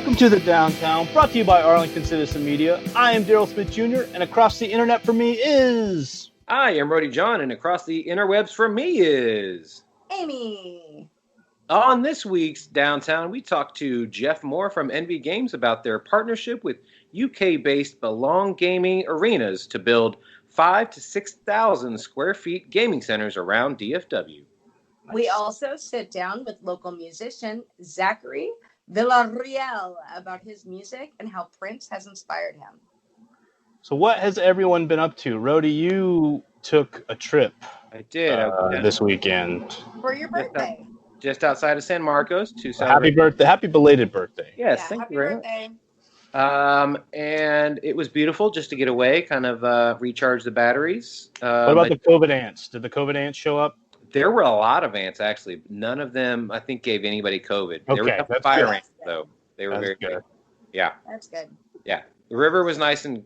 Welcome to the Downtown, brought to you by Arlington Citizen Media. I am Daryl Smith Jr., and across the internet from me is... I am Rody John, and across the interwebs from me is... Amy. On this week's Downtown, we talked to Geoff Moore from NV Games about their partnership with UK-based Belong Gaming Arenas to build 5,000 to 6,000 square feet gaming centers around DFW. We also sit down with local musician Zachary Villarreal about his music and how Prince has inspired him. So what has everyone been up to? Rody, you took a trip. I did. This weekend. For your birthday. Just outside of San Marcos to celebrate. Happy birthday. Happy belated birthday. Yes, Yeah, thank happy you very birthday. much. And it was beautiful just to get away, kind of recharge the batteries. What about the COVID ants? Did the COVID ants show up? There were a lot of ants, actually. None of them, I think, gave anybody COVID. Okay, there were fire ants, though. They were very good. Yeah. That's good. Yeah. The river was nice and,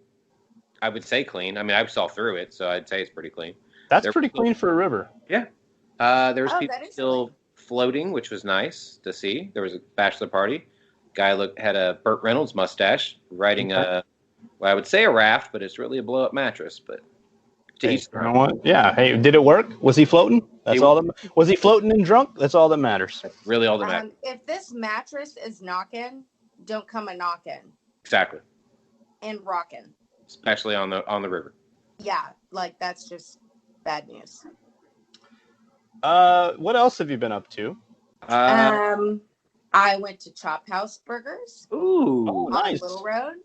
I would say, clean. I mean, I saw through it, so I'd say it's pretty clean. They're pretty clean for a river. Yeah. There was people still floating, which was nice to see. There was a bachelor party. Guy had a Burt Reynolds mustache, riding I would say a raft, but it's really a blow-up mattress. But you know what? Yeah. Hey, did it work? Was he floating? Was he floating and drunk? That's all that matters. That's really all that matters. If this mattress is knocking, don't come a knocking. Exactly. And rocking. Especially on the river. Yeah, like that's just bad news. What else have you been up to? I went to Chop House Burgers. Ooh, nice. On Little Road.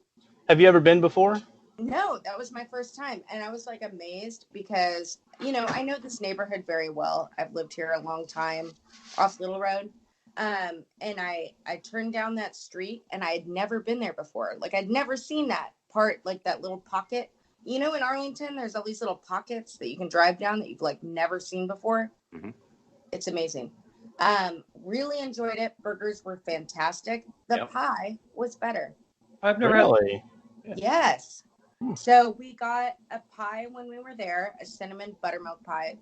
Have you ever been before? No, that was my first time. And I was like amazed because, I know this neighborhood very well. I've lived here a long time off Little Road. And I turned down that street and I had never been there before. Like I'd never seen that part, like that little pocket. In Arlington, there's all these little pockets that you can drive down that you've like never seen before. Mm-hmm. It's amazing. Really enjoyed it. Burgers were fantastic. The pie was better. I've never really. Yes. So we got a pie when we were there, a cinnamon buttermilk pie.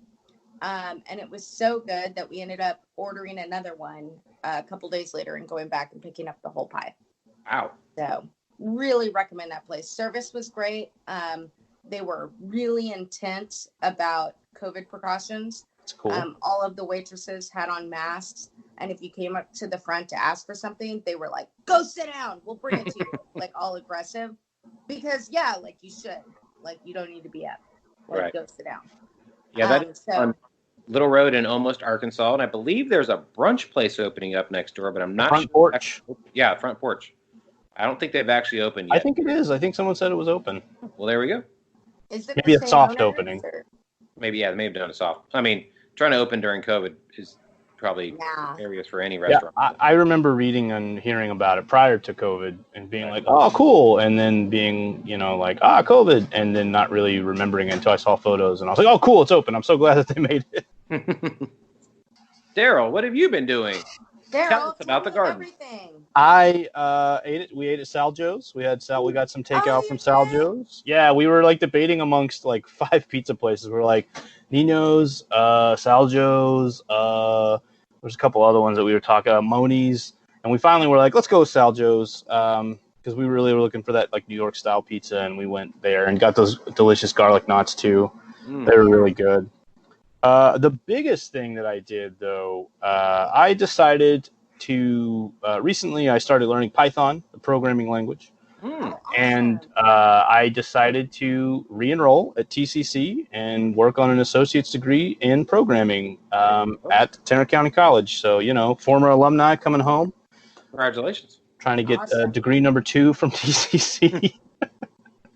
And it was so good that we ended up ordering another one a couple days later and going back and picking up the whole pie. Wow. So really recommend that place. Service was great. They were really intense about COVID precautions. That's cool. All of the waitresses had on masks. And if you came up to the front to ask for something, they were like, go sit down. We'll bring it to you. Like all aggressive. Because, like you should. Like you don't need to be up. Like go sit down. Yeah, that is on Little Road in Almost, Arkansas. And I believe there's a brunch place opening up next door, but I'm not sure. Front porch. Yeah, front porch. I don't think they've actually opened yet. I think it is. I think someone said it was open. Well, there we go. Is it maybe a soft opening? Maybe, they may have done a soft. I mean, trying to open during COVID is probably areas for any restaurant. Yeah, I remember reading and hearing about it prior to COVID and being like, oh, cool. And then being, like, COVID. And then not really remembering until I saw photos. And I was like, oh, cool, it's open. I'm so glad that they made it. Daryl, what have you been doing? Tell us about the garden. Everything. I ate it. We ate at Sal Joe's. We got some takeout from Sal Joe's. Yeah, we were like debating amongst like 5 pizza places. We're like Nino's, Sal Joe's. There's a couple other ones that we were talking about, Moni's, and we finally were like, let's go with Sal Joe's because we really were looking for that like New York style pizza, and we went there and got those delicious garlic knots too. They were really good. The biggest thing that I did, though, I decided to recently I started learning Python, the programming language, and I decided to re-enroll at TCC and work on an associate's degree in programming at Tanner County College. So, former alumni coming home. Congratulations. Trying to get degree number 2 from TCC.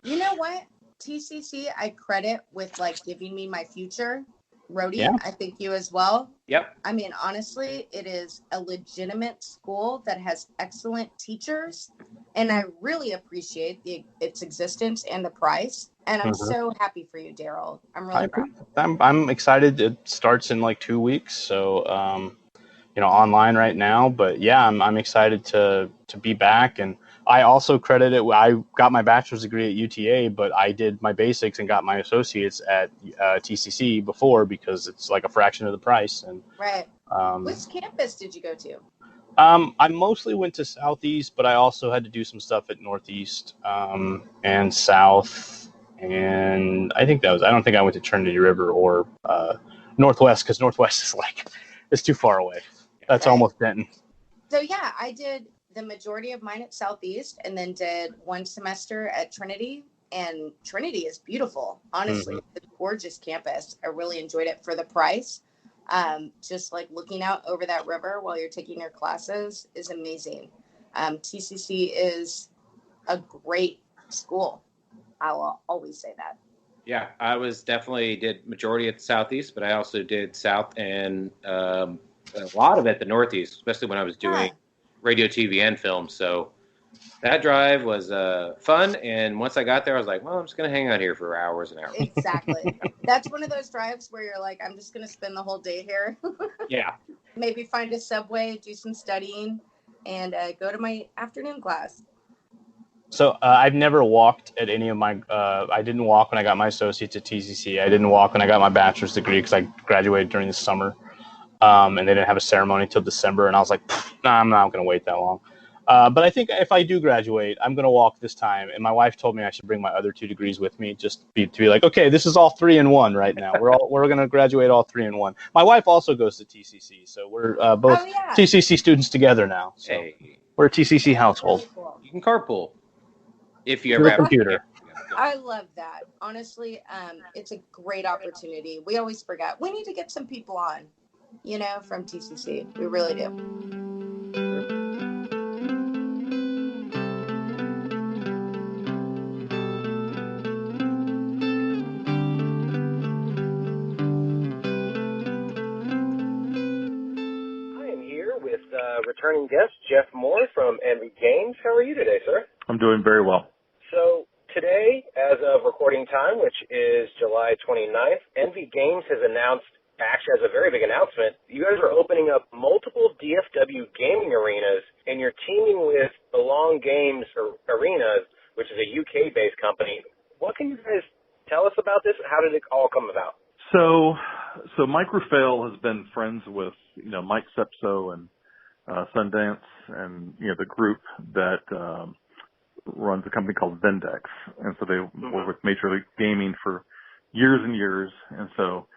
You know what? TCC, I credit with like giving me my future. Rody, I think you as well. Yep. I mean, honestly, it is a legitimate school that has excellent teachers, and I really appreciate its existence and the price. And I'm so happy for you, Daryl. I'm really proud. I'm excited. It starts in like 2 weeks, so online right now. But yeah, I'm excited to be back. And I also credit it. I got my bachelor's degree at UTA, but I did my basics and got my associates at TCC before because it's like a fraction of the price. And right. Which campus did you go to? I mostly went to Southeast, but I also had to do some stuff at Northeast and South. And I think I don't think I went to Trinity River or Northwest, because Northwest is it's too far away. That's Right. almost Denton. So yeah, I did the majority of mine at Southeast and then did one semester at Trinity. And Trinity is beautiful, honestly. Mm-hmm. It's a gorgeous campus. I really enjoyed it for the price. Just like looking out over that river while you're taking your classes is amazing. TCC is a great school. I will always say that. Yeah, I was definitely did majority at the Southeast, but I also did South and a lot of it at the Northeast, especially when I was doing radio, TV, and film. So that drive was fun. And once I got there, I was like, well, I'm just going to hang out here for hours and hours. Exactly. That's one of those drives where you're like, I'm just going to spend the whole day here. Yeah. Maybe find a Subway, do some studying, and go to my afternoon class. So I've never walked at any of my. I didn't walk when I got my associates at TCC. I didn't walk when I got my bachelor's degree because I graduated during the summer, and they didn't have a ceremony till December. And I was like, nah, I'm not going to wait that long. But I think if I do graduate, I'm going to walk this time. And my wife told me I should bring my other 2 degrees with me, just to be like, okay, this is all 3 in 1 right now. We're going to graduate all 3 in 1. My wife also goes to TCC, so we're both TCC students together now. So we're a TCC household. Really cool. You can carpool if you ever have a computer. I love that. Honestly, it's a great opportunity. We always forget. We need to get some people on, from TCC. We really do. Returning guest, Geoff Moore from NB Games. How are you today, sir? I'm doing very well. So today, as of recording time, which is July 29th, NB Games has announced, actually has a very big announcement. You guys are opening up multiple DFW gaming arenas, and you're teaming with Belong Games Arenas, which is a UK-based company. What can you guys tell us about this? How did it all come about? So Mike Rufail has been friends with, Mike Sepso and Sundance and, the group that runs a company called Vendex. And so they were with Major League Gaming for years and years. And so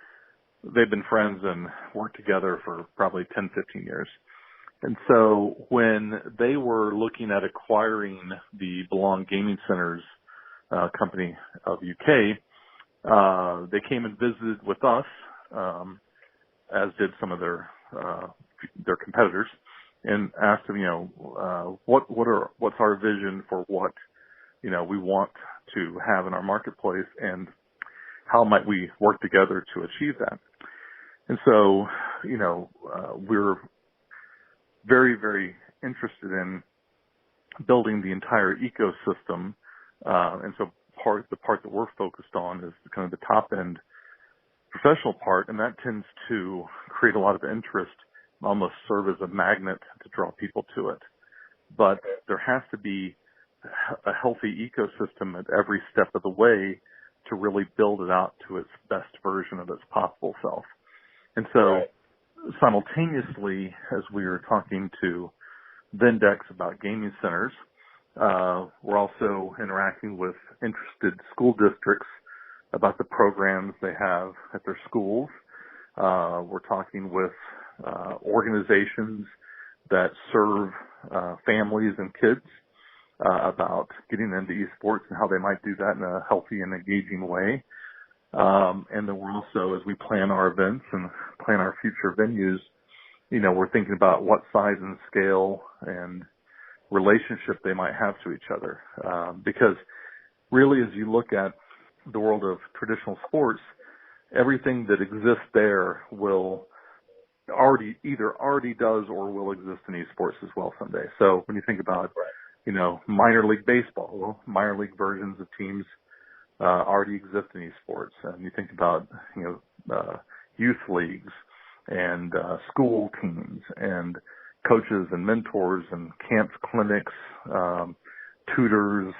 they've been friends and worked together for probably 10, 15 years. And so when they were looking at acquiring the Belong Gaming Centers company of UK, they came and visited with us, as did some of their competitors, and asked them, what's our vision for what, we want to have in our marketplace, and how might we work together to achieve that? And so, we're very, very interested in building the entire ecosystem. And so the part that we're focused on is kind of the top end professional part, and that tends to create a lot of interest, almost serve as a magnet to draw people to it. But there has to be a healthy ecosystem at every step of the way to really build it out to its best version of its possible self. And so simultaneously, as we were talking to Vendex about gaming centers, we're also interacting with interested school districts about the programs they have at their schools. We're talking with organizations that serve families and kids about getting into esports and how they might do that in a healthy and engaging way. And then we're also, as we plan our events and plan our future venues, we're thinking about what size and scale and relationship they might have to each other. Because really, as you look at the world of traditional sports, everything that exists there will either already does or will exist in esports as well someday. So when you think about, minor league baseball, well, minor league versions of teams already exist in esports. And you think about, youth leagues and school teams and coaches and mentors and camps, clinics, tutors,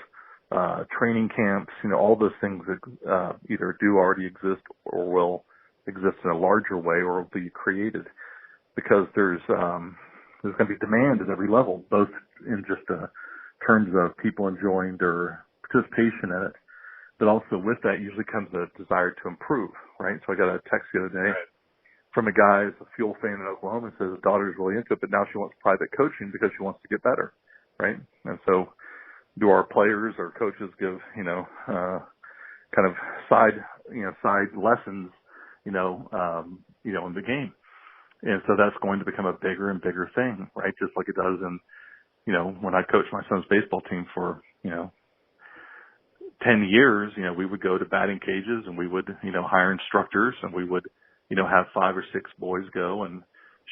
training camps, all those things that either do already exist or will exist in a larger way or will be created, because there's there's going to be demand at every level, both in just terms of people enjoying their participation in it, but also with that usually comes a desire to improve, right? So I got a text the other day from a guy who's a Fuel fan in Oklahoma and says his daughter's really into it, but now she wants private coaching because she wants to get better, right? And so do our players or coaches give, kind of side lessons, in the game. And so that's going to become a bigger and bigger thing, right? Just like it does in, when I coached my son's baseball team for, 10 years, we would go to batting cages and we would, hire instructors and we would, have 5 or 6 boys go and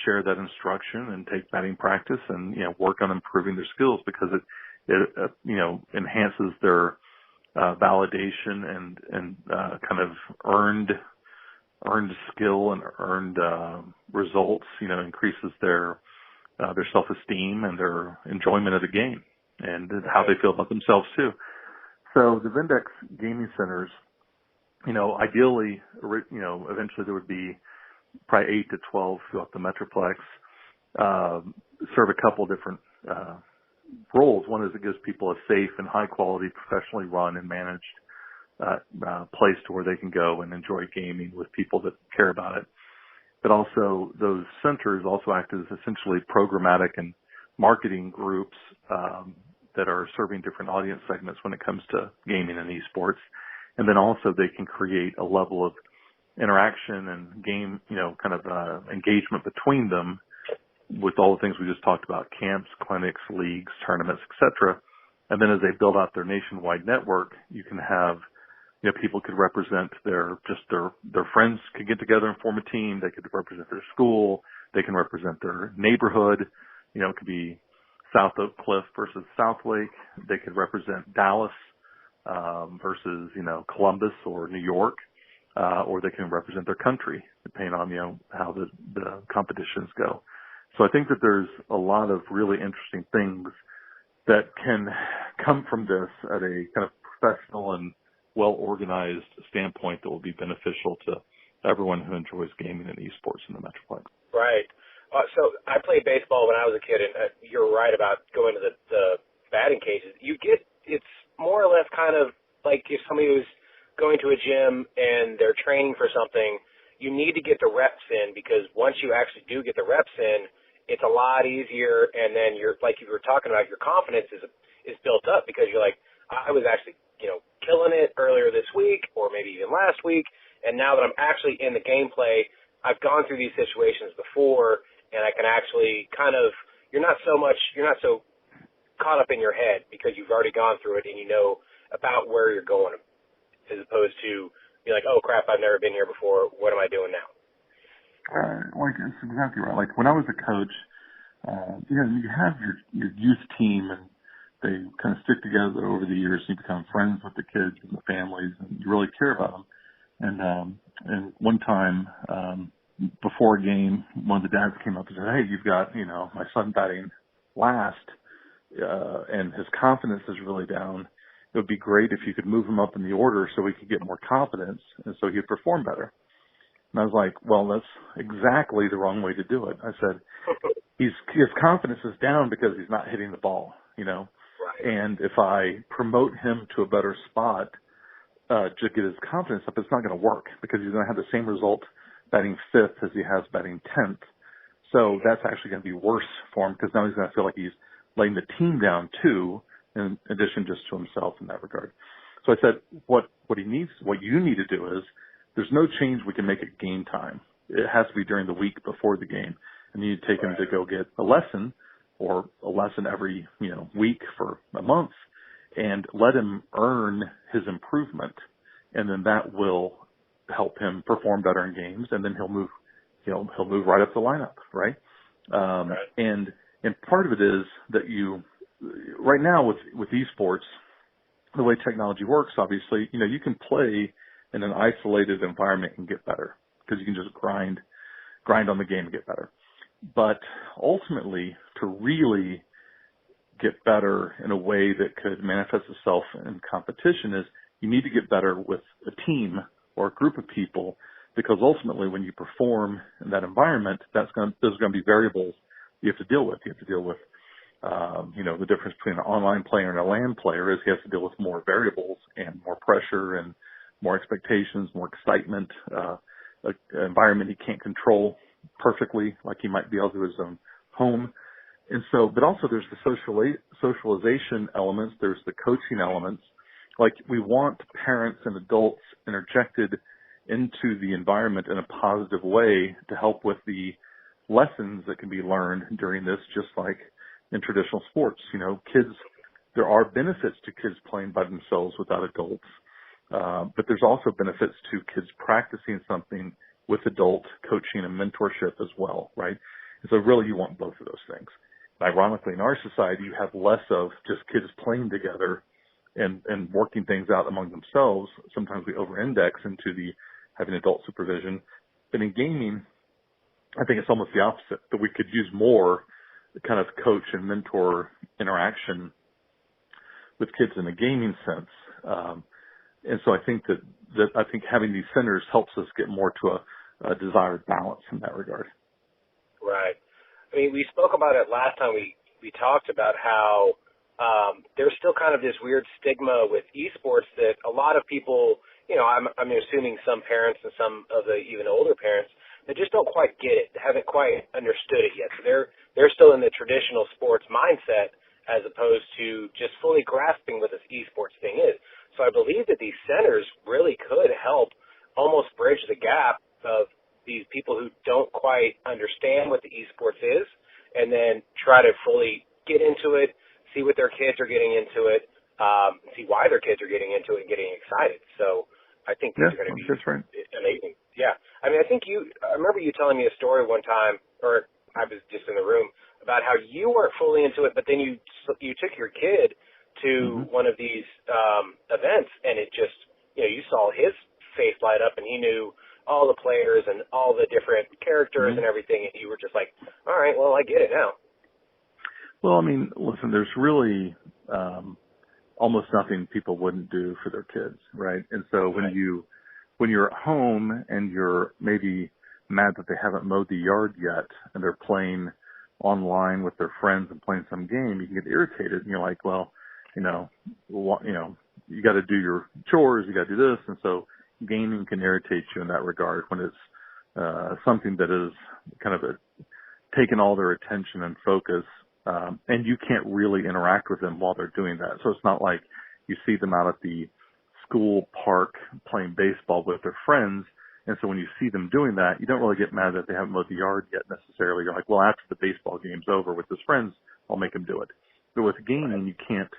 share that instruction and take batting practice and, work on improving their skills because it enhances their validation and kind of earned skill and earned results, increases their self-esteem and their enjoyment of the game and how they feel about themselves too. So the Vindex gaming centers, ideally, eventually there would be probably 8 to 12 throughout the Metroplex, serve a couple different roles. One is it gives people a safe and high quality, professionally run and managed place to where they can go and enjoy gaming with people that care about it. But also those centers also act as essentially programmatic and marketing groups that are serving different audience segments when it comes to gaming and esports. And then also they can create a level of interaction and game, engagement between them with all the things we just talked about, camps, clinics, leagues, tournaments, etc. And then as they build out their nationwide network, you can have, people could represent their friends could get together and form a team. They could represent their school. They can represent their neighborhood. It could be South Oak Cliff versus South Lake. They could represent Dallas versus, Columbus or New York, or they can represent their country, depending on, how the competitions go. So I think that there's a lot of really interesting things that can come from this at a kind of professional and well-organized standpoint that will be beneficial to everyone who enjoys gaming and esports in the Metroplex. Right. So I played baseball when I was a kid, and you're right about going to the batting cages. It's more or less kind of like if somebody was going to a gym and they're training for something, you need to get the reps in because once you actually do get the reps in, it's a lot easier. And then you're like you were talking about, your confidence is built up because you're like, I was actually, killing it earlier this week or maybe even last week. And now that I'm actually in the gameplay, I've gone through these situations before and I can actually kind of, you're not so caught up in your head because you've already gone through it and you know about where you're going as opposed to be like, oh crap, I've never been here before. What am I doing now? That's exactly right. Like when I was a coach, you have your youth team and they kind of stick together over the years. You become friends with the kids and the families and you really care about them. And one time, before a game, one of the dads came up and said, hey, you've got, my son batting last, and his confidence is really down. It would be great if you could move him up in the order so we could get more confidence and so he'd perform better. And I was like, well, that's exactly the wrong way to do it. I said, his confidence is down because he's not hitting the ball, Right. And if I promote him to a better spot, to get his confidence up, it's not going to work because he's going to have the same result batting 5th as he has batting 10th. So that's actually going to be worse for him because now he's going to feel like he's laying the team down too, in addition just to himself in that regard. So I said, what you need to do is there's no change we can make at game time. It has to be during the week before the game. And you take him to go get a lesson or a lesson every, week for a month and let him earn his improvement. And then that will help him perform better in games. And then he'll move right up the lineup. Right. Right. And part of it is that right now with esports, the way technology works, obviously, you can play in an isolated environment and get better because you can just grind on the game and get better. But ultimately, to really get better in a way that could manifest itself in competition is you need to get better with a team or a group of people because ultimately when you perform in that environment, there's going to be variables you have to deal with. You have to deal with, the difference between an online player and a LAN player is he has to deal with more variables and more pressure and more expectations, more excitement, an environment he can't control perfectly like he might be able to his own home. And so, but also there's the socialization elements, there's the coaching elements. Like we want parents and adults interjected into the environment in a positive way to help with the lessons that can be learned during this, just like in traditional sports. Kids, there are benefits to kids playing by themselves without adults, but there's also benefits to kids practicing something with adult coaching and mentorship as well, right? And so really you want both of those things. Ironically, in our society, you have less of just kids playing together and working things out among themselves. Sometimes we over-index into the having adult supervision. But in gaming, I think it's almost the opposite, that we could use more kind of coach and mentor interaction with kids in a gaming sense. And so I think that I think having these centers helps us get more to a desired balance in that regard. Right. I mean, we spoke about it last time we talked about how there's still kind of this weird stigma with esports that a lot of people, I'm assuming some parents and some of the even older parents, they just don't quite get it, haven't quite understood it yet. So they're still in the traditional sports mindset as opposed to just fully grasping what this esports thing is. So I believe that these centers really could help almost bridge the gap of these people who don't quite understand what the esports is and then try to fully get into it, see what their kids are getting into it, see why their kids are getting into it and getting excited. So I think these are going to be amazing. Yeah. I mean, I remember you telling me a story one time, or I was just in the room, about how you weren't fully into it, but then you took your kid to one of these events, and it just, you saw his face light up, and he knew all the players and all the different characters and everything, and you were just like, all right, well, I get it now. Well, I mean, listen, there's really almost nothing people wouldn't do for their kids, right? And so when you're at home and you're maybe mad that they haven't mowed the yard yet and they're playing online with their friends and playing some game, you can get irritated and you're like, well, you got to do your chores, you got to do this. And so gaming can irritate you in that regard when it's something that is kind of taking all their attention and focus, and you can't really interact with them while they're doing that. So it's not like you see them out at the school park playing baseball with their friends, and so when you see them doing that, you don't really get mad that they haven't mowed the yard yet necessarily. You're like, well, after the baseball game's over with his friends, I'll make him do it. But with gaming, you can't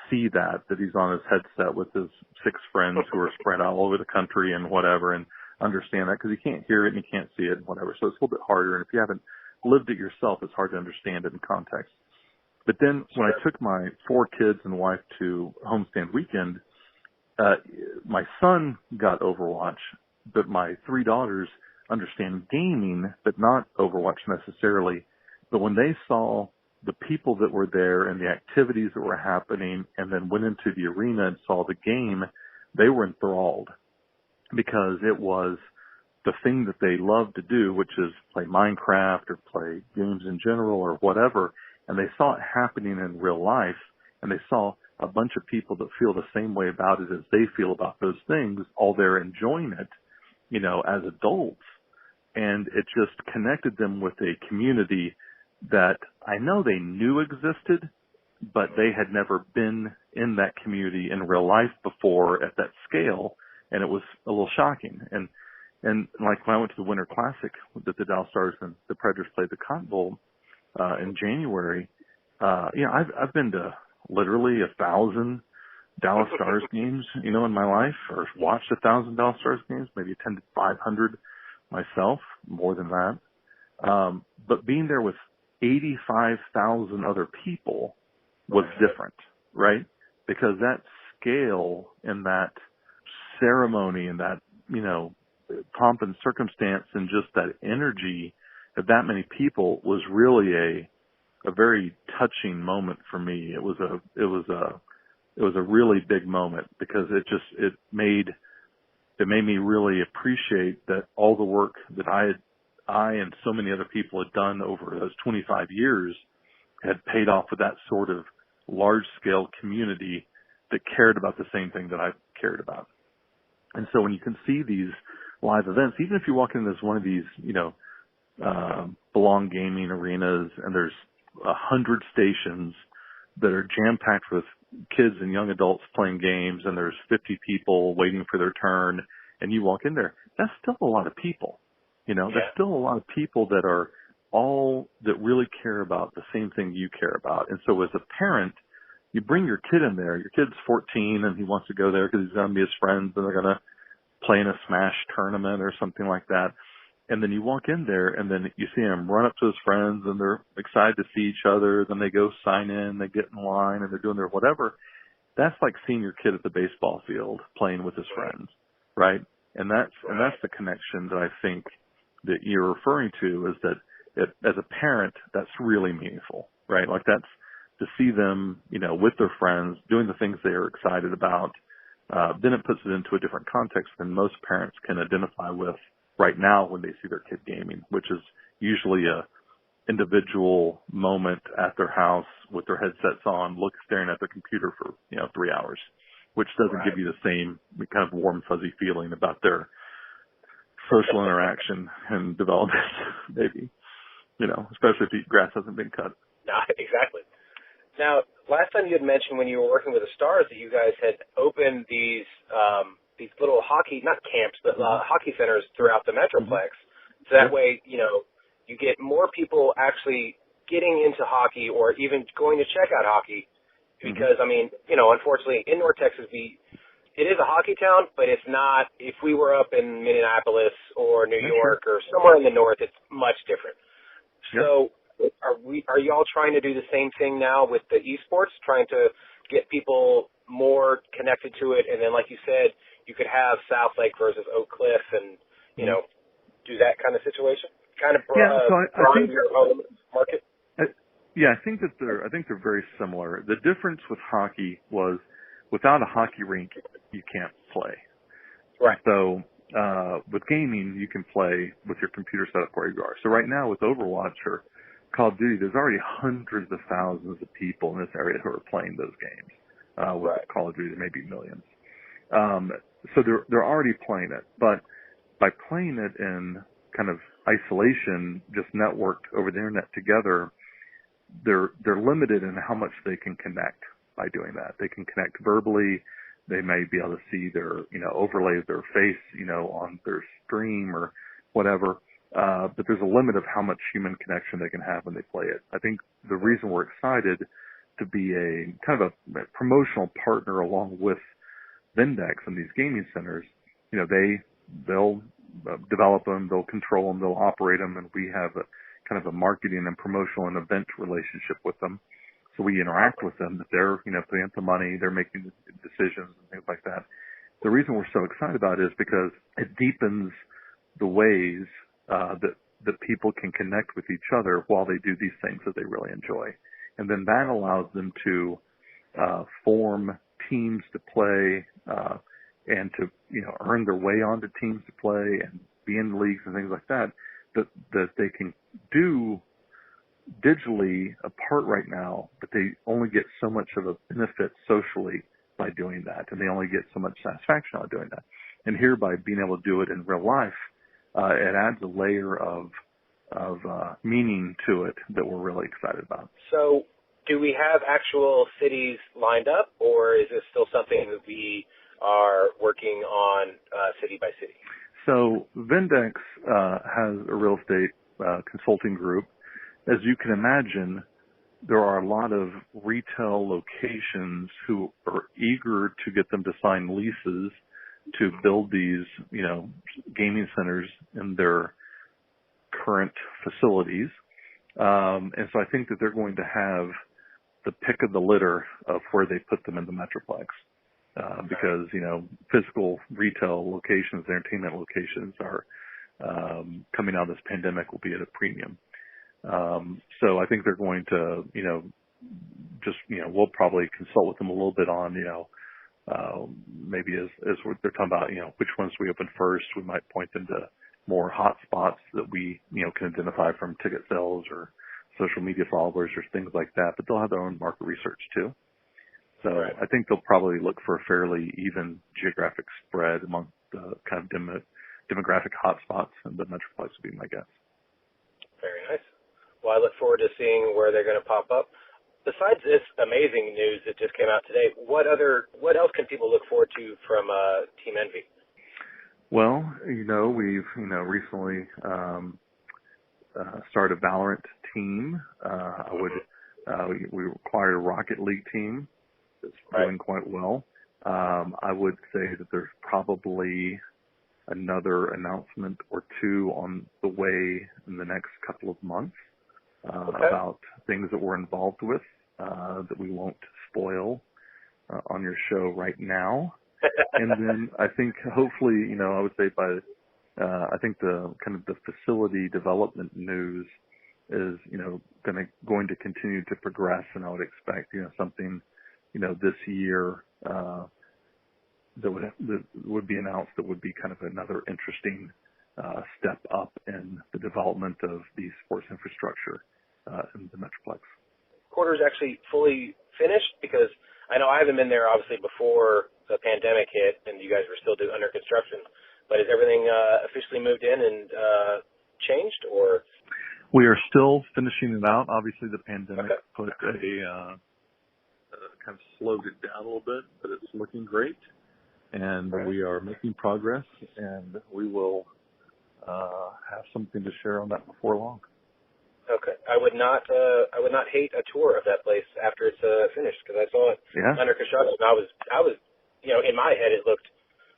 see that he's on his headset with his 6 friends who are spread out all over the country and whatever, and understand that because you can't hear it and you can't see it and whatever. So it's a little bit harder. And if you haven't lived it yourself, it's hard to understand it in context. But then when I took my 4 kids and wife to homestand weekend, my son got Overwatch, but my 3 daughters understand gaming, but not Overwatch necessarily. But when they saw the people that were there and the activities that were happening and then went into the arena and saw the game, they were enthralled because it was the thing that they love to do, which is play Minecraft or play games in general or whatever. And they saw it happening in real life, and they saw a bunch of people that feel the same way about it as they feel about those things, all they're enjoying it, as adults. And it just connected them with a community that I know they knew existed, but they had never been in that community in real life before at that scale. And it was a little shocking. And like when I went to the Winter Classic that the Dallas Stars and the Predators played the Cotton Bowl, in January, I've been to literally 1,000 Dallas Stars games, in my life, or watched 1,000 Dallas Stars games, maybe attended 500 myself, more than that. But being there with 85,000 other people was different, right? Because that scale and that ceremony and that, pomp and circumstance and just that energy of that many people was really a very touching moment for me. It was a really big moment because it made me really appreciate that all the work that I I and so many other people had done over those 25 years had paid off with that sort of large-scale community that cared about the same thing that I cared about. And so when you can see these live events, even if you walk into one of these, Belong Gaming arenas and there's 100 stations that are jam-packed with kids and young adults playing games and there's 50 people waiting for their turn and you walk in there, that's still a lot of people. There's still a lot of people that are all that really care about the same thing you care about. And so as a parent, you bring your kid in there. Your kid's 14 and he wants to go there because he's going to be his friends and they're going to play in a Smash tournament or something like that. And then you walk in there and then you see him run up to his friends and they're excited to see each other. Then they go sign in, they get in line and they're doing their whatever. That's like seeing your kid at the baseball field playing with his friends, right? And that's the connection that I think that you're referring to is that as a parent, that's really meaningful, right? Like that's to see them, with their friends doing the things they are excited about. Then it puts it into a different context than most parents can identify with right now when they see their kid gaming, which is usually a individual moment at their house with their headsets on, staring at their computer for, 3 hours, which doesn't give you the same kind of warm, fuzzy feeling about their social interaction and development, maybe, especially if the grass hasn't been cut. No, exactly. Now, last time you had mentioned when you were working with the Stars that you guys had opened these little hockey, not camps, but hockey centers throughout the Metroplex. So that way, you get more people actually getting into hockey or even going to check out hockey because, unfortunately, in North Texas, it is a hockey town, but it's not. If we were up in Minneapolis or New York or somewhere in the north, it's much different. So are y'all trying to do the same thing now with the esports, trying to get people more connected to it? And then, like you said, you could have South Lake versus Oak Cliff and, do that kind of situation? Kind of broaden your home market? I think they're very similar. The difference with hockey was without a hockey rink, you can't play. Right. So with gaming, you can play with your computer set up where you are. So right now with Overwatch or Call of Duty, there's already hundreds of thousands of people in this area who are playing those games. With Call of Duty, maybe millions. So they're already playing it. But by playing it in kind of isolation, just networked over the internet together, they're limited in how much they can connect by doing that. They can connect verbally. They may be able to see their, overlay of their face, on their stream or whatever. But there's a limit of how much human connection they can have when they play it. I think the reason we're excited to be a kind of a promotional partner along with Vendex and these gaming centers, they'll develop them, they'll control them, they'll operate them, and we have a kind of a marketing and promotional and event relationship with them. So we interact with them. They're, putting up the money, they're making decisions and things like that. The reason we're so excited about it is because it deepens the ways that people can connect with each other while they do these things that they really enjoy. And then that allows them to form teams to play and to, earn their way onto teams to play and be in leagues and things like that they can do digitally apart right now, but they only get so much of a benefit socially by doing that, and they only get so much satisfaction out of doing that. And here, by being able to do it in real life, it adds a layer of meaning to it that we're really excited about. So do we have actual cities lined up, or is this still something that we are working on city by city? So Vendex has a real estate consulting group. As you can imagine, there are a lot of retail locations who are eager to get them to sign leases to build these, gaming centers in their current facilities. And so I think that they're going to have the pick of the litter of where they put them in the Metroplex. Because, physical retail locations, entertainment locations are coming out of this pandemic will be at a premium. So I think they're going to, we'll probably consult with them a little bit on, maybe as they're talking about, which ones we open first, we might point them to more hot spots that we, can identify from ticket sales or social media followers or things like that, but they'll have their own market research too. So Right. I think they'll probably look for a fairly even geographic spread among the kind of demographic hotspots, and the Metroplex would be my guess. Very nice. Well, I look forward to seeing where they're going to pop up. Besides this amazing news that just came out today, what else can people look forward to from Team Envy? Well, we've recently started a Valorant team. We acquired a Rocket League team that's doing quite well. I would say that there's probably another announcement or two on the way in the next couple of months about things that we're involved with that we won't spoil on your show right now. And then I think hopefully, I would say I think the kind of the facility development news is, going to continue to progress, and I would expect, something, this year that would be announced that would be kind of another interesting step up in the development of the sports infrastructure in the Metroplex. Quarters actually fully finished? Because I know I haven't been there obviously before the pandemic hit and you guys were still under construction, but is everything officially moved in and changed, or? We are still finishing it out. Obviously the pandemic put kind of slowed it down a little bit, but it's looking great. And we are making progress, and we will have something to share on that before long. Okay, I would not hate a tour of that place after it's finished, because I saw it under construction. I was, in my head it looked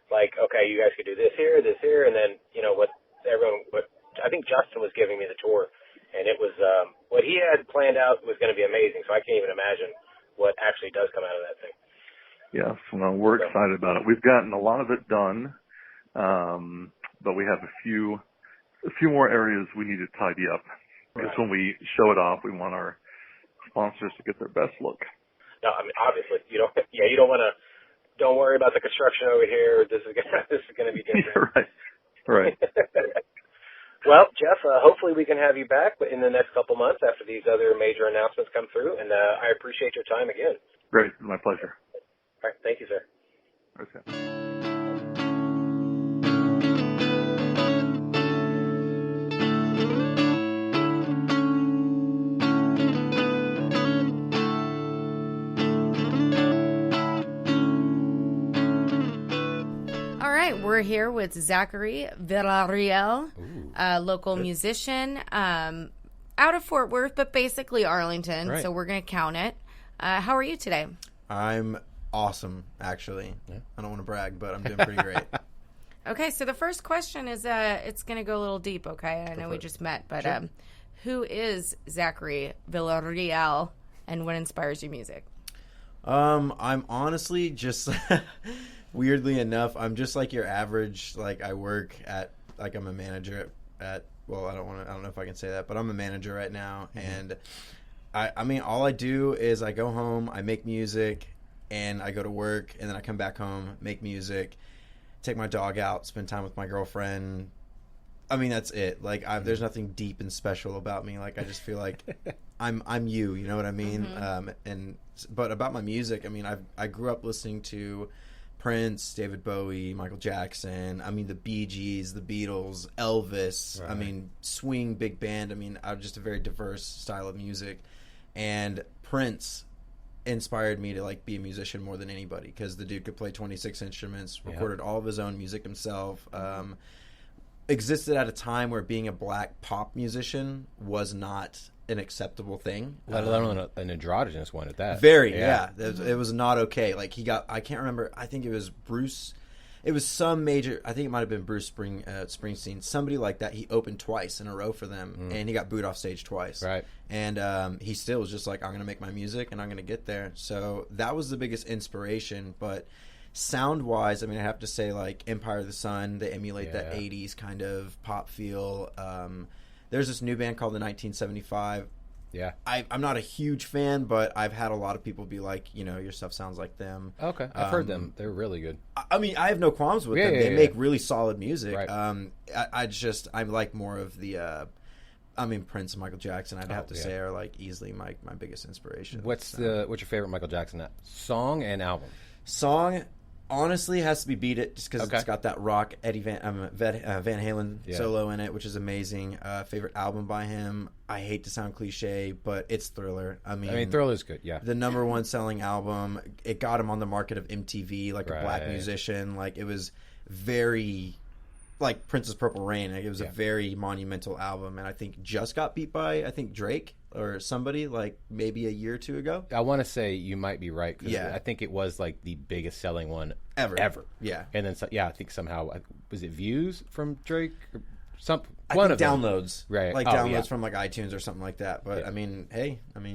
like, okay, you guys could do this here, and then what I think Justin was giving me the tour, and it was what he had planned out was going to be amazing. So I can't even imagine what actually does come out of that thing. Yes, well, we're excited about it. We've gotten a lot of it done, but we have a few more areas we need to tidy up. Because when we show it off, we want our sponsors to get their best look. No, I mean obviously you don't want to. Don't worry about the construction over here. This is gonna be different. Right. Well, Geoff, hopefully we can have you back in the next couple months after these other major announcements come through, and I appreciate your time again. Great, my pleasure. All right, thank you, sir. Okay. We're here with Zachary Villarreal, a local musician out of Fort Worth, but basically Arlington, so we're going to count it. How are you today? I'm awesome, actually. Yeah. I don't want to brag, but I'm doing pretty great. Okay, so the first question is, it's going to go a little deep, okay? I know we just met, but who is Zachary Villarreal, and what inspires your music? I'm honestly just... Weirdly enough, I'm just like your average, I work at, I'm a manager at well, I don't know if I can say that, but I'm a manager right now. And I mean, all I do is I go home, I make music, and I go to work, and then I come back home, make music, take my dog out, spend time with my girlfriend. I mean, that's it. There's nothing deep and special about me. I just feel like I'm you know what I mean? Mm-hmm. But about my music, I mean, I grew up listening to Prince, David Bowie, Michael Jackson, I mean, the Bee Gees, the Beatles, Elvis, right. I mean, swing, big band. I mean, I'm just a very diverse style of music. And Prince inspired me to, be a musician more than anybody, because the dude could play 26 instruments, recorded all of his own music himself, existed at a time where being a black pop musician was not an acceptable thing. Let alone an androgynous one at that. Very, yeah. It was not okay. I can't remember, I think it was Bruce, it was some major, I think it might have been Bruce Springsteen, somebody like that. He opened twice in a row for them, and he got booed off stage twice. Right. And he still was just like, I'm going to make my music, and I'm going to get there. So that was the biggest inspiration, but sound-wise, I mean, I have to say, Empire of the Sun, they emulate that 80s kind of pop feel. There's this new band called the 1975. Yeah. I'm not a huge fan, but I've had a lot of people be like, your stuff sounds like them. Okay. I've heard them. They're really good. I mean, I have no qualms with them. They make really solid music. Right. I like more of the, Prince and Michael Jackson, I'd have to say, are like easily my biggest inspiration. What's your favorite Michael Jackson song and album? Song, honestly, has to be Beat It, just because it's got that rock Eddie Van Halen solo in it, which is amazing. Favorite album by him, I hate to sound cliche, but it's Thriller. I mean Thriller's good, yeah. The number one selling album. It got him on the market of MTV, like a black musician. Like, it was very... like Prince's Purple Rain. Like, it was a very monumental album, and I think just got beat by Drake or somebody like maybe a year or two ago. I want to say you might be right. I think it was like the biggest selling one ever. Yeah, and then I think somehow was it views from Drake or something. One of downloads, right? Like downloads from like iTunes or something like that. But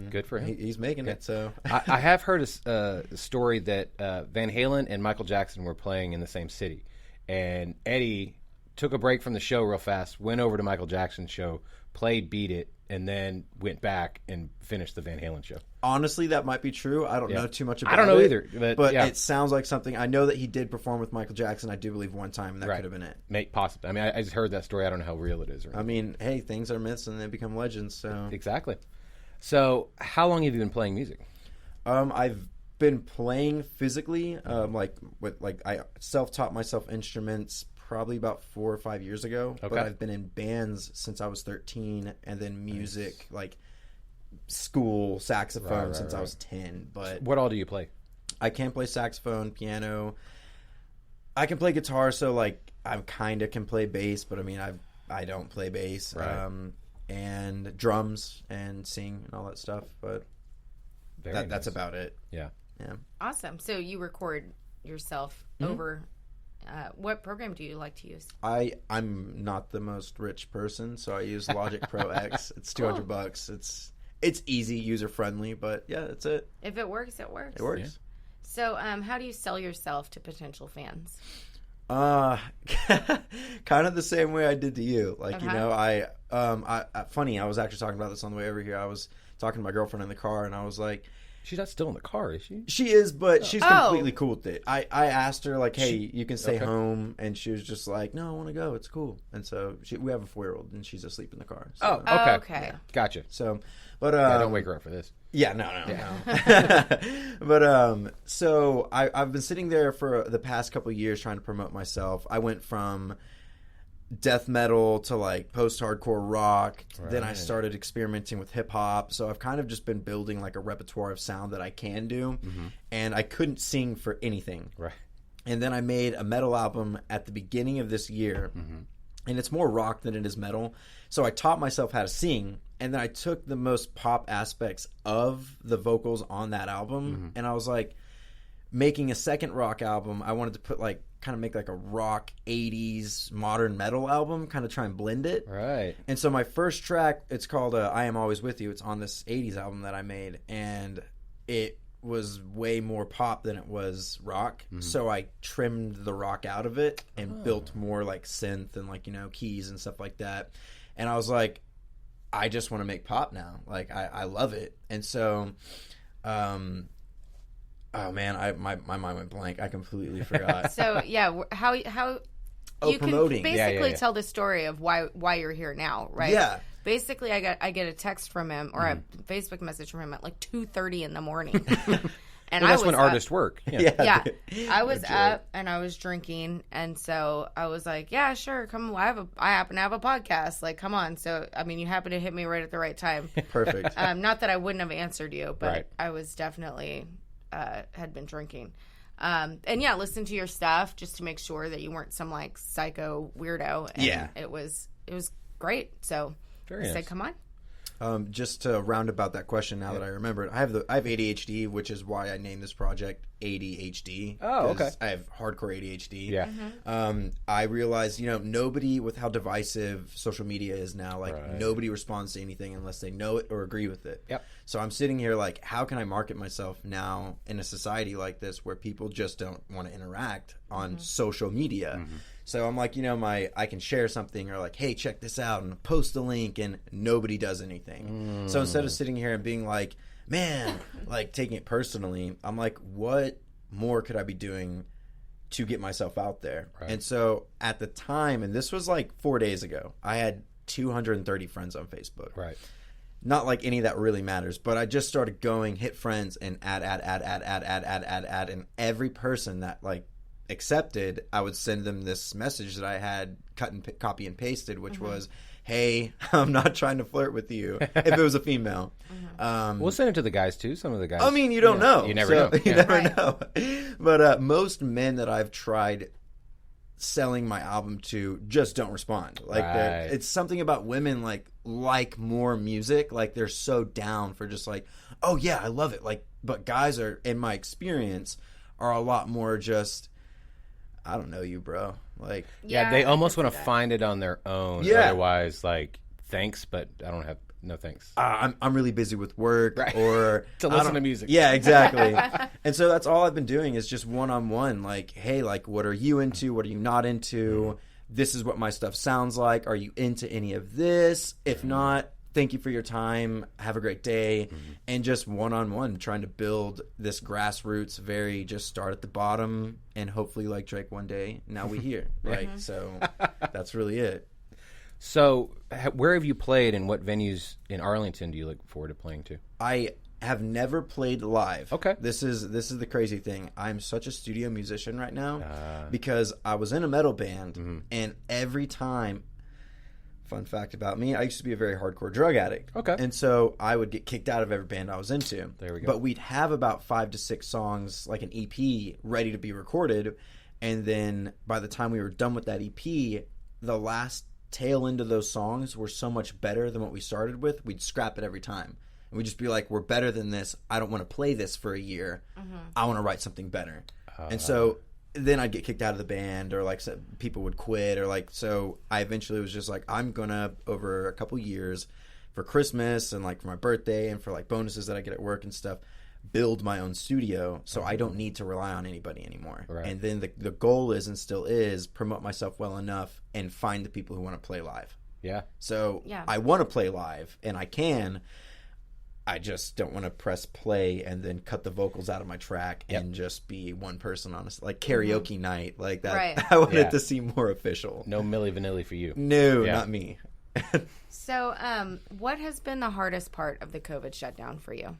good for him. He's making it. So I have heard a story that Van Halen and Michael Jackson were playing in the same city, and Eddie took a break from the show real fast, went over to Michael Jackson's show, played Beat It, and then went back and finished the Van Halen show. Honestly, that might be true. I don't know too much about it. I don't know either. But it sounds like something. I know that he did perform with Michael Jackson, I do believe, one time, and that could have been it. Possibly. I mean, I just heard that story. I don't know how real it is. I mean, hey, things are myths and they become legends. So Exactly. So how long have you been playing music? I've been playing physically, I self-taught myself instruments probably about 4 or 5 years ago. Okay. But I've been in bands since I was 13, and then music, like school saxophone since I was 10. But what all do you play? I can play saxophone, piano. I can play guitar, so like I kind of can play bass, but I mean I don't play bass. Right. And drums and sing and all that stuff, but that's about it. Yeah. Awesome. So you record yourself over. What program do you like to use? I'm not the most rich person, so I use Logic Pro X. It's $200. It's easy, user friendly, but yeah, that's it. If it works, it works. It works. Yeah. So, how do you sell yourself to potential fans? Kind of the same way I did to you. Like, I funny. I was actually talking about this on the way over here. I was talking to my girlfriend in the car, and I was like, she's not still in the car, is she? She is, but she's completely cool with it. I asked her, like, hey, you can stay home, and she was just like, no, I want to go. It's cool. And so we have a 4-year-old, and she's asleep in the car. So. Oh, okay. Yeah. Gotcha. So, but don't wake her up for this. Yeah, no. But so I've been sitting there for the past couple of years trying to promote myself. I went from death metal to like post-hardcore rock. Right. Then I started experimenting with hip-hop. So I've kind of just been building like a repertoire of sound that I can do. Mm-hmm. And I couldn't sing for anything. Right. And then I made a metal album at the beginning of this year. Mm-hmm. And it's more rock than it is metal. So I taught myself how to sing. And then I took the most pop aspects of the vocals on that album. Mm-hmm. And I was like, making a second rock album, I wanted to put like, kind of make like a rock 80s modern metal album, kind of try and blend it. Right. And so my first track, it's called I Am Always With You. It's on this 80s album that I made. And it was way more pop than it was rock. Mm-hmm. So I trimmed the rock out of it and built more like synth and like, keys and stuff like that. And I was like, I just want to make pop now. Like, I love it. And so, oh man, my mind went blank. I completely forgot. So yeah, how you promoting. Can basically tell the story of why you're here now, right? Yeah. Basically, I get a text from him or a Facebook message from him at like 2:30 in the morning. And that's when artists work. Yeah. I was up and I was drinking, and so I was like, "Yeah, sure, come. I happen to have a podcast. Like, come on." So, I mean, you happen to hit me right at the right time. Perfect. Not that I wouldn't have answered you, but I was definitely had been drinking. And yeah, listen to your stuff just to make sure that you weren't some like psycho weirdo. And it was great. So I said, "Come on." Just to round about that question now that I remember it, I have ADHD, which is why I named this project ADHD. Oh, okay. I have hardcore ADHD. Yeah. Mm-hmm. I realized, nobody, with how divisive social media is now, like nobody responds to anything unless they know it or agree with it. Yep. So I'm sitting here like, how can I market myself now in a society like this where people just don't want to interact on social media? Mm-hmm. So I'm like, I can share something or like, hey, check this out and post the link, and nobody does anything. So instead of sitting here and being like, man, like taking it personally, I'm like, what more could I be doing to get myself out there? Right. And so at the time, and this was like 4 days ago, I had 230 friends on Facebook. Right. Not like any of that really matters, but I just started going, hit friends, and add, and every person that like accepted, I would send them this message that I had copy and pasted, which was, hey, I'm not trying to flirt with you, if it was a female. We'll send it to the guys too. Some of the guys. I mean, you don't know. You never know. You never know. But most men that I've tried selling my album to just don't respond. Like it's something about women like more music. Like they're so down for just like, oh yeah, I love it. Like, but guys are, in my experience, are a lot more just, I don't know you, bro. Like, yeah, they almost want to find it on their own. Yeah. Otherwise, like, thanks, but I don't have no thanks. I'm really busy with work, right. Or to listen to music. Yeah, exactly. And so that's all I've been doing is just one-on-one. Like, hey, like, what are you into? What are you not into? This is what my stuff sounds like. Are you into any of this? If not, thank you for your time. Have a great day. And just one-on-one, trying to build this grassroots, very just start at the bottom and hopefully like Drake one day. Now we here, right? So that's really it. So where have you played and what venues in Arlington do you look forward to playing to? I have never played live. Okay. This is the crazy thing. I'm such a studio musician right now because I was in a metal band and every time, fun fact about me, I used to be a very hardcore drug addict. Okay. And so I would get kicked out of every band I was into. There we go. But we'd have about 5 to 6 songs, like an EP, ready to be recorded. And then by the time we were done with that EP, the last tail end of those songs were so much better than what we started with, we'd scrap it every time. And we'd just be like, we're better than this. I don't want to play this for a year. I want to write something better. And so then I'd get kicked out of the band, or like people would quit, or like, so I eventually was just like, I'm gonna, over a couple years, for Christmas and like for my birthday and for like bonuses that I get at work and stuff, build my own studio so I don't need to rely on anybody anymore. Right. And then the goal is, and still is, promote myself well enough and find the people who want to play live. Yeah. So I want to play live, and I can. I just don't want to press play and then cut the vocals out of my track and just be one person on like karaoke night like that. Right. I want it to seem more official. No Milli Vanilli for you. No, not me. So, what has been the hardest part of the COVID shutdown for you?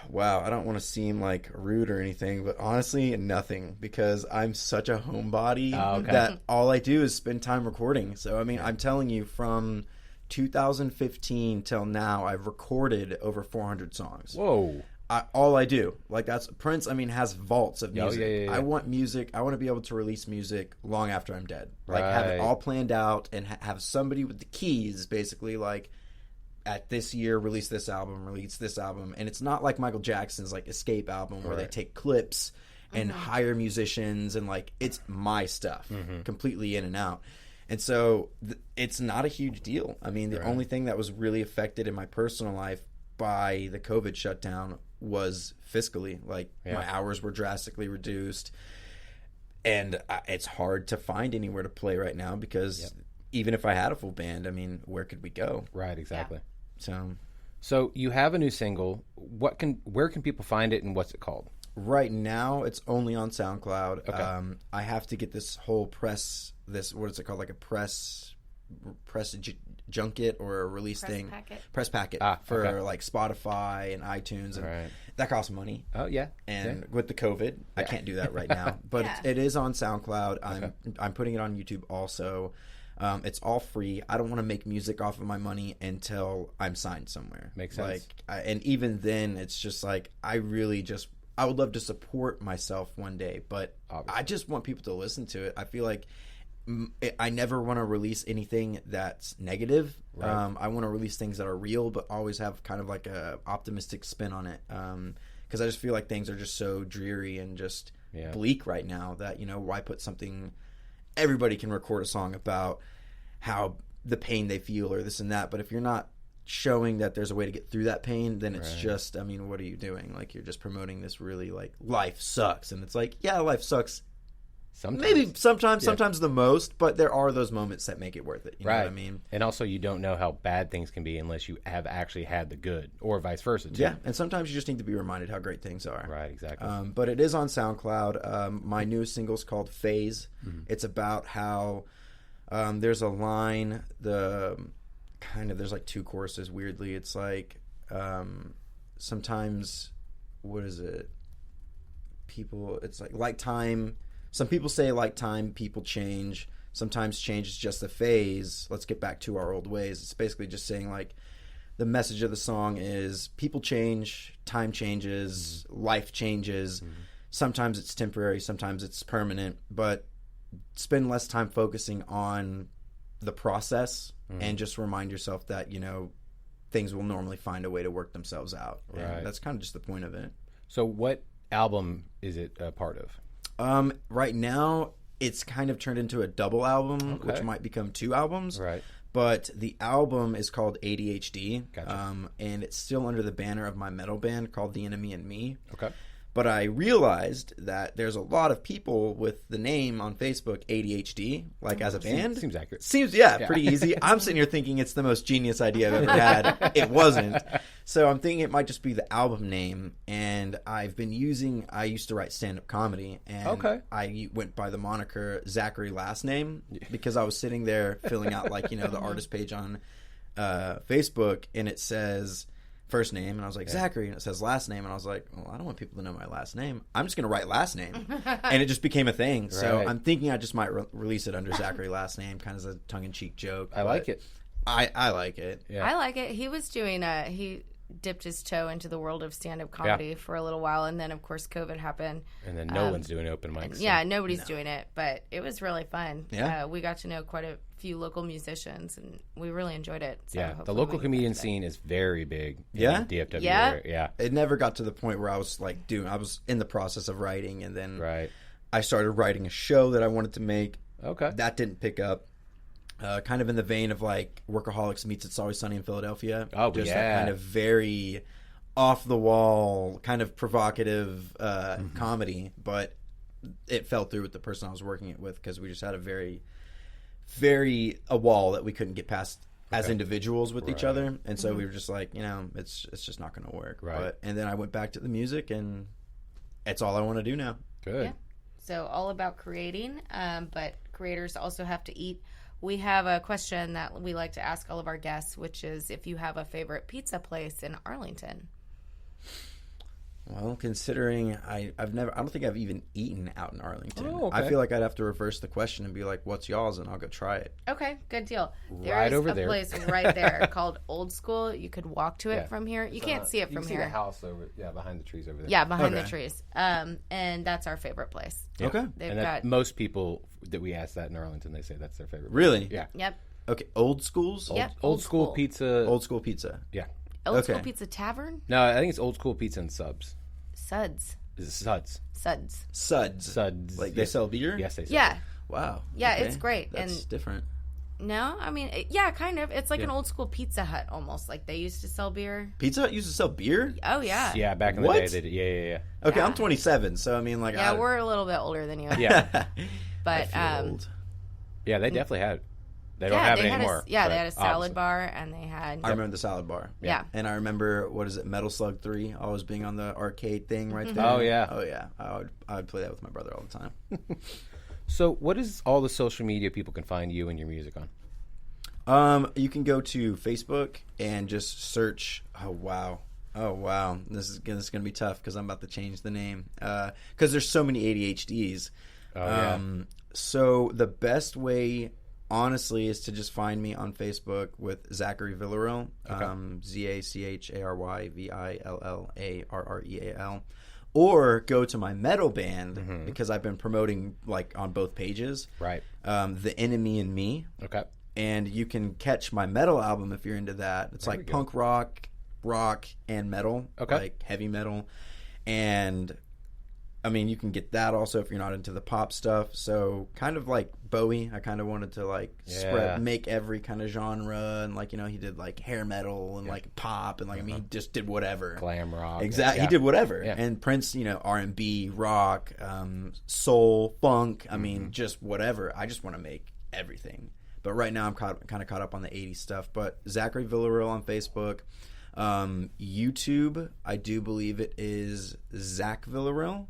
Wow, I don't want to seem like rude or anything, but honestly, nothing, because I'm such a homebody that all I do is spend time recording. So, I mean, I'm telling you, from 2015 till now, I've recorded over 400 songs. Whoa. All I do. Like, that's Prince, I mean, has vaults of music. Yeah. I want music. I want to be able to release music long after I'm dead. Like, have it all planned out and have somebody with the keys, basically, like, at this year, release this album. And it's not like Michael Jackson's, like, Escape album where they take clips and hire musicians and, like, it's my stuff completely in and out. And so it's not a huge deal. I mean, the only thing that was really affected in my personal life by the COVID shutdown was fiscally. Like, my hours were drastically reduced. And it's hard to find anywhere to play right now because even if I had a full band, I mean, where could we go? Right, exactly. Yeah. So you have a new single. Where can people find it, and what's it called? Right now, it's only on SoundCloud. Okay. I have to get this whole press, what is it called? Like a press junket or a release press packet for like Spotify and iTunes, and that costs money. Oh yeah. And with the COVID, I can't do that right now. But it is on SoundCloud. I'm putting it on YouTube also. It's all free. I don't want to make music off of my money until I'm signed somewhere. Makes sense. And even then, it's just like I would love to support myself one day, but obviously, I just want people to listen to it. I feel like I never want to release anything that's negative. Right. I want to release things that are real, but always have kind of like a optimistic spin on it. Because I just feel like things are just so dreary and just bleak right now that, why put something... Everybody can record a song about how the pain they feel or this and that, but if you're not showing that there's a way to get through that pain, then it's just, I mean, what are you doing? Like, you're just promoting this really, like, life sucks. And it's like, yeah, life sucks Maybe sometimes the most, but there are those moments that make it worth it. You know what I mean? And also, you don't know how bad things can be unless you have actually had the good, or vice versa, too. Yeah, and sometimes you just need to be reminded how great things are. Right, exactly. But it is on SoundCloud. My newest single is called Phase. Mm-hmm. It's about how there's a line, there's like two choruses, weirdly. It's like sometimes, what is it? It's like time. Some people say like time, people change. Sometimes change is just a phase. Let's get back to our old ways. It's basically just saying like the message of the song is people change, time changes, life changes. Mm-hmm. Sometimes it's temporary, sometimes it's permanent, but spend less time focusing on the process and just remind yourself that, things will normally find a way to work themselves out. Right. And that's kind of just the point of it. So what album is it a part of? Right now, it's kind of turned into a double album, which might become 2 albums. Right. But the album is called ADHD, Gotcha. And it's still under the banner of my metal band called The Enemy and Me. Okay. But I realized that there's a lot of people with the name on Facebook ADHD, as a band. Seems accurate. Pretty easy. I'm sitting here thinking it's the most genius idea I've ever had. It wasn't. So I'm thinking it might just be the album name. And I used to write stand-up comedy. And I went by the moniker Zachary last name because I was sitting there filling out the artist page on Facebook, and it says first name, and I was like, Zachary, and it says last name, and I was like, well, I don't want people to know my last name. I'm just going to write last name. And it just became a thing. Right. So I'm thinking I just might release it under Zachary last name, kind of as a tongue-in-cheek joke. I like it. I like it. Yeah. I like it. He was doing he dipped his toe into the world of stand-up comedy for a little while, and then, of course, COVID happened. And then no one's doing open mics. Yeah, nobody's doing it, but it was really fun. Yeah. We got to know quite a few local musicians, and we really enjoyed it. So the local comedian scene is very big in DFW area. Yeah. It never got to the point where I was I was in the process of writing, and then I started writing a show that I wanted to make. Okay. That didn't pick up. Kind of in the vein of Workaholics meets It's Always Sunny in Philadelphia. Oh, just that kind of very off the wall, kind of provocative comedy, but it fell through with the person I was working it with because we just had a wall that we couldn't get past as individuals with each other, and so we were just like, it's just not going to work. Right. And then I went back to the music, and it's all I want to do now. Good. Yeah. So all about creating, but creators also have to eat. We have a question that we like to ask all of our guests, which is if you have a favorite pizza place in Arlington. Well, considering I don't think I've even eaten out in Arlington. Oh, okay. I feel like I'd have to reverse the question and be like, "What's y'all's?" and I'll go try it. Okay, good deal. Right over there. There's a place right there called Old School. You could walk to it from here. You can't see it from here. You can see the house behind the trees over there. Yeah, behind the trees. And that's our favorite place. Yeah. Okay. They've got most people that we ask that in Arlington, they say that's their favorite. Really? Yeah. Yep. Okay. Old Schools. Old school pizza. Old School Pizza. Yeah. Old School Pizza Tavern. No, I think it's Old School Pizza and Subs. Suds. Suds. Like they sell beer? Yes, they sell Yeah. beer. Wow. Yeah, okay. it's great. That's different. No, I mean, kind of. It's like an old school Pizza Hut almost. Like they used to sell beer. Pizza Hut used to sell beer? Oh, yeah. Yeah, back in the day, they did. Yeah. Okay, I'm 27, so I mean, Yeah, we're a little bit older than you. Yeah. But, old. Yeah, they definitely had it. They don't have it anymore. They had a salad bar, and they had... I remember the salad bar. Yeah. And I remember, Metal Slug 3, always being on the arcade thing right there. Oh, yeah. Oh, yeah. I would play that with my brother all the time. So what is all the social media people can find you and your music on? You can go to Facebook and just search... Oh, wow. This is going to be tough because I'm about to change the name. Because there's so many ADHDs. Oh, yeah. So the best way... honestly, is to just find me on Facebook with Zachary Villarreal, ZACHARYVILLARREAL, or go to my metal band because I've been promoting on both pages. Right. The Enemy and Me. Okay. And you can catch my metal album if you're into that. It's like punk rock, and metal. Okay. Like heavy metal. And I mean, you can get that also if you're not into the pop stuff. So kind of like Bowie, I kind of wanted to like make every kind of genre, and like, you know, he did like hair metal and like pop, and like I mean, he just did whatever, glam rock. Exactly, he did whatever. And Prince, you know, R&B, rock, soul, funk. I mean, just whatever. I just want to make everything. But right now, I'm kind of caught up on the '80s stuff. But Zachary Villarreal on Facebook. YouTube, I do believe it is Zach Villarreal,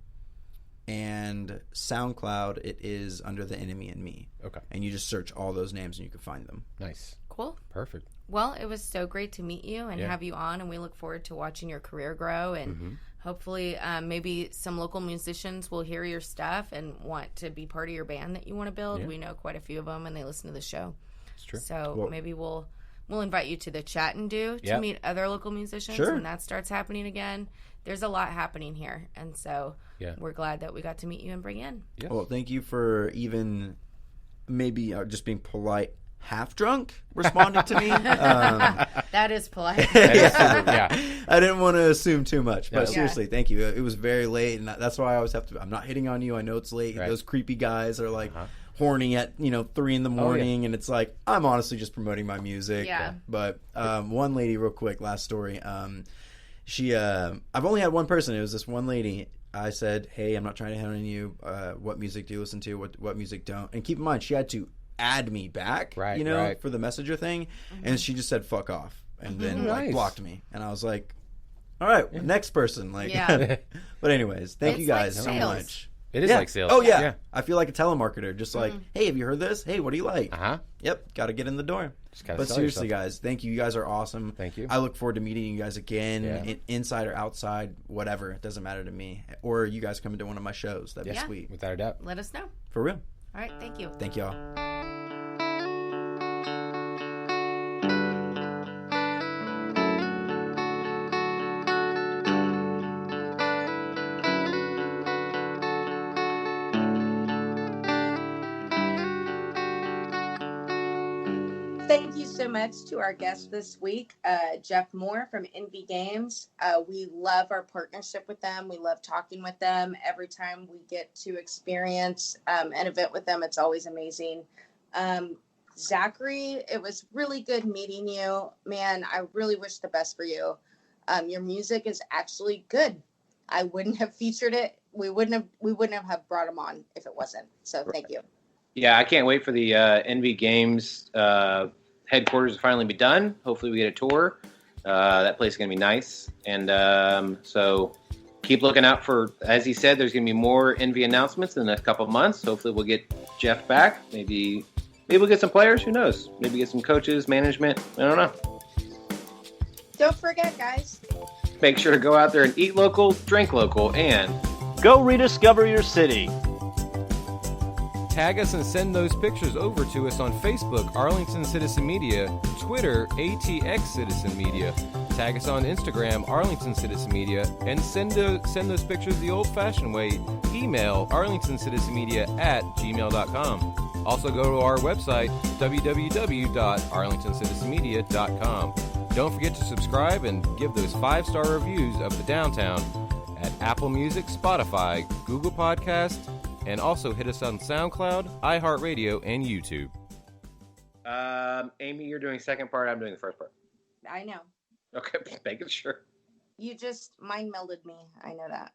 and SoundCloud, it is under The Enemy and Me. Okay. And you just search all those names and you can find them. Nice. Cool. Perfect. Well, it was so great to meet you and have you on, and we look forward to watching your career grow, and hopefully maybe some local musicians will hear your stuff and want to be part of your band that you want to build. Yeah. We know quite a few of them, and they listen to the show. That's true. So maybe we'll invite you to the Chat and Do to meet other local musicians when that starts happening again. There's a lot happening here, and so we're glad that we got to meet you and bring you in. Yes. Well, thank you for even maybe just being polite, half drunk, responding to me. That is polite. I didn't want to assume too much, but seriously, thank you. It was very late, and that's why I always have to. I'm not hitting on you. I know it's late. Right. Those creepy guys are like. Horny at 3 in the morning, and it's like I'm honestly just promoting my music. But one lady, real quick, last story. She I've only had one person. It was this one lady. I said, "Hey, I'm not trying to hit on you. What music do you listen to? What music don't?" And keep in mind, she had to add me back, for the messenger thing, and she just said "fuck off" and then like blocked me, and I was like, "All right, next person." Like, but anyways, thank you guys so much. It is like sales. Oh, yeah. I feel like a telemarketer. Just like, hey, have you heard this? Hey, what do you like? Yep, got to get in the door. But seriously, guys, thank you. You guys are awesome. Thank you. I look forward to meeting you guys again, inside or outside, whatever. It doesn't matter to me. Or you guys come into one of my shows. That'd be sweet. Without a doubt. Let us know. For real. All right, thank you. Thank y'all. Thank you so much to our guest this week, Geoff Moore from NV Games. We love our partnership with them. We love talking with them. Every time we get to experience an event with them, it's always amazing. Zachary, it was really good meeting you. Man, I really wish the best for you. Your music is actually good. I wouldn't have featured it. We wouldn't have brought him on if it wasn't. So thank you. Yeah, I can't wait for the NV Games headquarters to finally be done. Hopefully we get a tour. That place is going to be nice. And so keep looking out for, as he said, there's going to be more NV announcements in the next couple of months. Hopefully we'll get Geoff back. Maybe we'll get some players. Who knows? Maybe get some coaches, management. I don't know. Don't forget, guys. Make sure to go out there and eat local, drink local, and go rediscover your city. Tag us and send those pictures over to us on Facebook, Arlington Citizen Media, Twitter, ATX Citizen Media. Tag us on Instagram, Arlington Citizen Media, and send those pictures the old-fashioned way. Email arlingtoncitizenmedia@gmail.com. Also go to our website, www.arlingtoncitizenmedia.com. Don't forget to subscribe and give those 5-star reviews of the Downtown at Apple Music, Spotify, Google Podcasts, and also hit us on SoundCloud, iHeartRadio, and YouTube. Amy, you're doing second part. I'm doing the first part. I know. Okay, making sure. You just mind melded me. I know that.